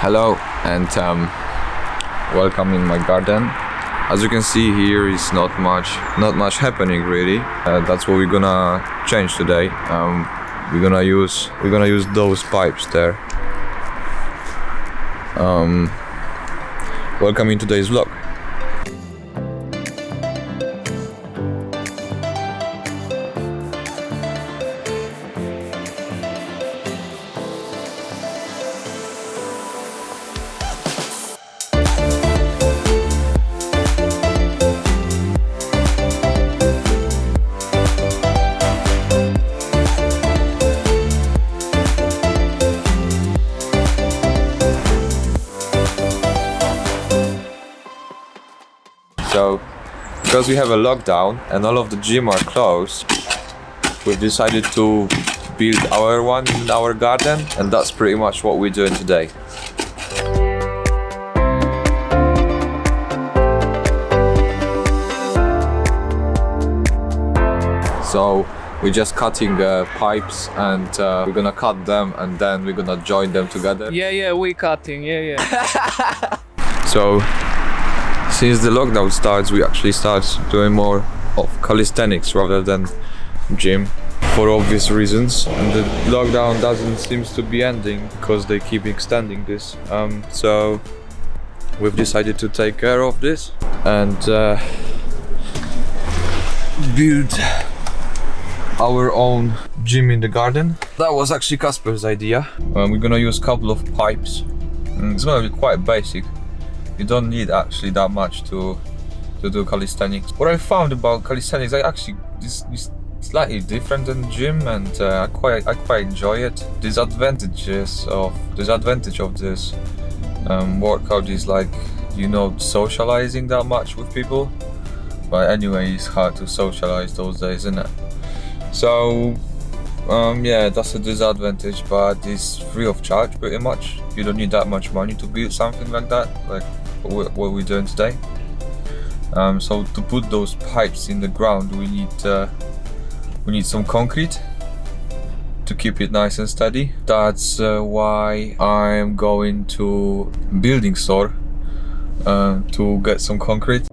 Hello and welcome in my garden. As you can see here is not much happening really. That's what we're gonna change today. We're gonna use those pipes there. Welcome in today's vlog. So, because we have a lockdown and all of the gym are closed, we've decided to build our one in our garden, and that's pretty much what we're doing today. So we're just cutting pipes and we're gonna cut them and then we're gonna join them together. Yeah, we cutting, yeah. So since the lockdown starts, we actually start doing more of calisthenics rather than gym for obvious reasons. And the lockdown doesn't seem to be ending because they keep extending this. So we've decided to take care of this and build our own gym in the garden. That was actually Kacper's idea. We're gonna use a couple of pipes. It's gonna be quite basic. You don't need actually that much to do calisthenics. What I found about calisthenics, is slightly different than gym, and I quite enjoy it. Disadvantage of this workout is socializing that much with people. But anyway, it's hard to socialize those days, isn't it? So yeah, that's a disadvantage, but it's free of charge pretty much. You don't need that much money to build something like that, like what we're doing today. So to put those pipes in the ground, we need some concrete to keep it nice and steady. That's why I'm going to building store to get some concrete.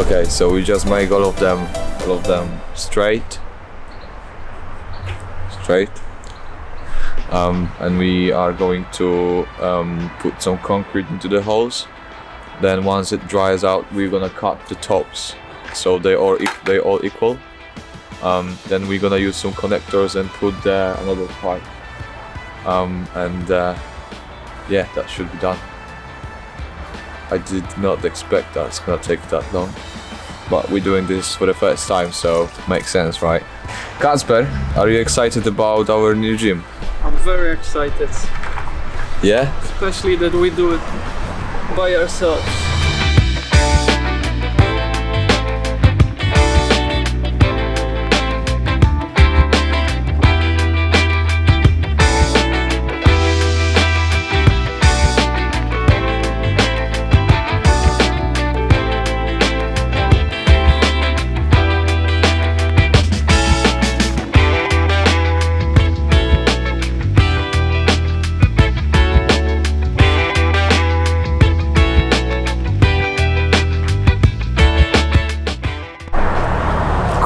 Okay, so we just make all of them straight, and we are going to put some concrete into the holes. Then once it dries out, we're gonna cut the tops so they all equal. Then we're gonna use some connectors and put there another pipe, yeah, that should be done. I did not expect that it's gonna take that long, but we're doing this for the first time, so makes sense, right? Kacper, are you excited about our new gym? I'm very excited. Yeah? Especially that we do it by ourselves.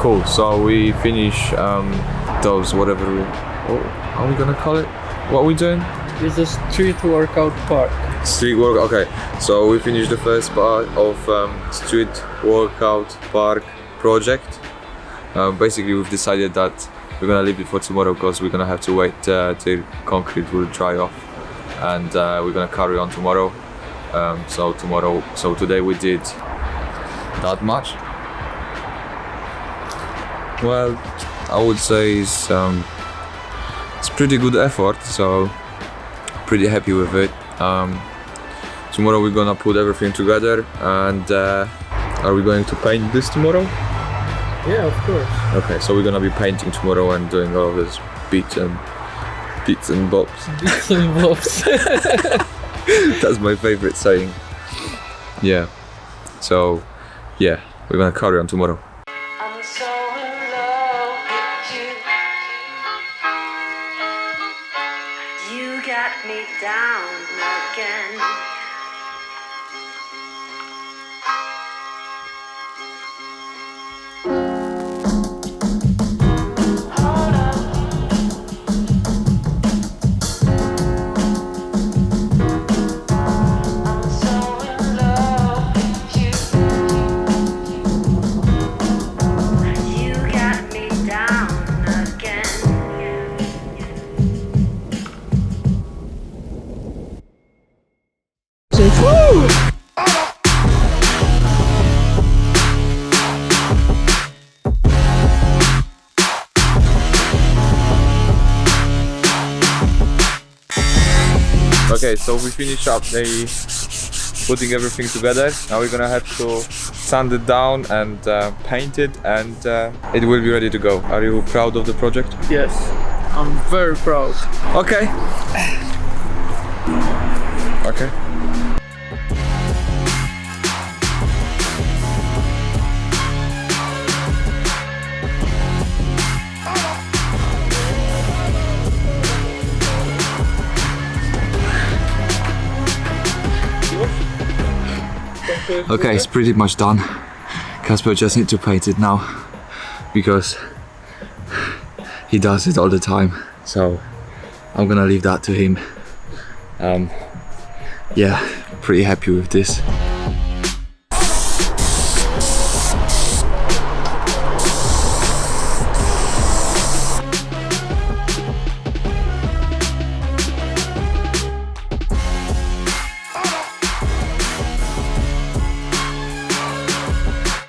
Cool, so we finish those whatever how are we gonna call it? What are we doing? It's a street workout park. Street work, okay. So we finished the first part of street workout park project. Basically we've decided that we're gonna leave it for tomorrow because we're gonna have to wait till concrete will dry off, and we're gonna carry on tomorrow. So today we did that much. Well, I would say it's pretty good effort, so pretty happy with it. Tomorrow we're gonna put everything together, and are we going to paint this tomorrow? Yeah, of course. Okay, so we're gonna be painting tomorrow and doing all of this bits and bobs. Bits and bobs. That's my favorite saying. Yeah. So, yeah, we're gonna carry on tomorrow. I'm so in love with you. You got me down again. Hold up. I'm so in love with you. You got me down again. Okay, so we finished up putting everything together. Now we're gonna have to sand it down and paint it, and it will be ready to go. Are you proud of the project? Yes, I'm very proud. Okay. Okay. Okay, it's pretty much done. Kacper just need to paint it now because he does it all the time. So I'm gonna leave that to him. Yeah, pretty happy with this.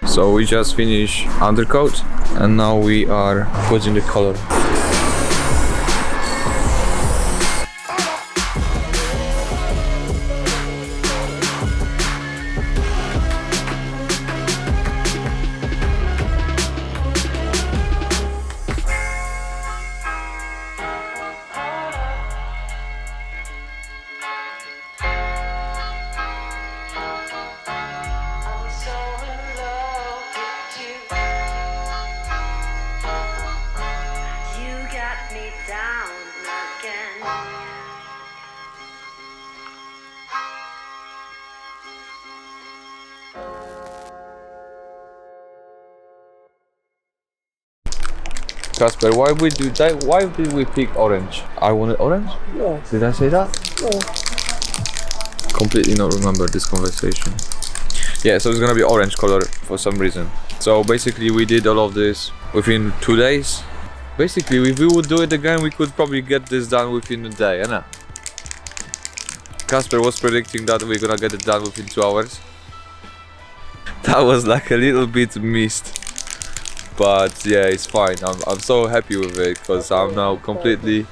So we just finished undercoat and now we are putting the color. I'm so in love with you. You got me down again. Kacper, why did we pick orange? I wanted orange? Yeah. Did I say that? Yeah. Completely not remember this conversation. Yeah, so it's gonna be orange color for some reason. So basically we did all of this within 2 days. Basically, if we would do it again, we could probably get this done within a day, innit? Kacper was predicting that we're gonna get it done within 2 hours. That was like a little bit missed. But yeah, it's fine. I'm so happy with it because I'm now completely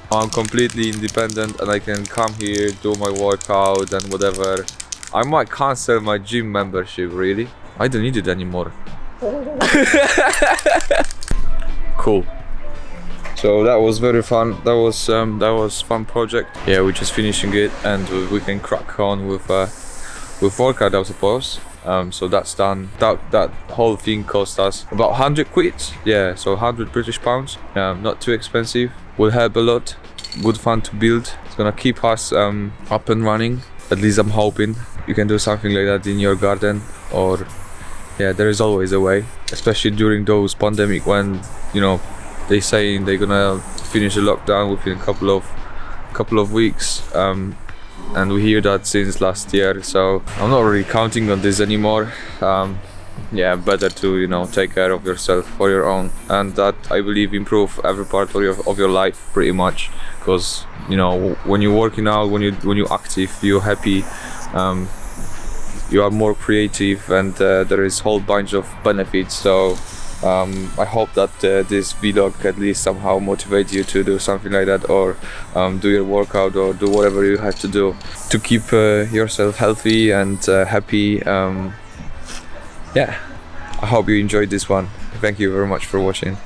independent and I can come here, do my workout and whatever. I might cancel my gym membership, really. I don't need it anymore. Cool. So that was very fun. That was fun project. Yeah, we're just finishing it and we can crack on with workout, I suppose. So that's done. That whole thing cost us about 100 quid. Yeah, so 100 British pounds. Not too expensive. Will help a lot. Good fun to build. It's gonna keep us up and running. At least I'm hoping. You can do something like that in your garden, or yeah, there is always a way. Especially during those pandemic when, you know, they saying they're gonna finish the lockdown within a couple of weeks. And we hear that since last year, so I'm not really counting on this anymore. Yeah, better to, you know, take care of yourself for your own, and that I believe improve every part of your life pretty much. Because, you know, when you're working out, when you're active, you're happy, you are more creative, and there is whole bunch of benefits. So I hope that this vlog at least somehow motivates you to do something like that, or do your workout, or do whatever you have to do to keep yourself healthy and happy. Yeah, I hope you enjoyed this one. Thank you very much for watching.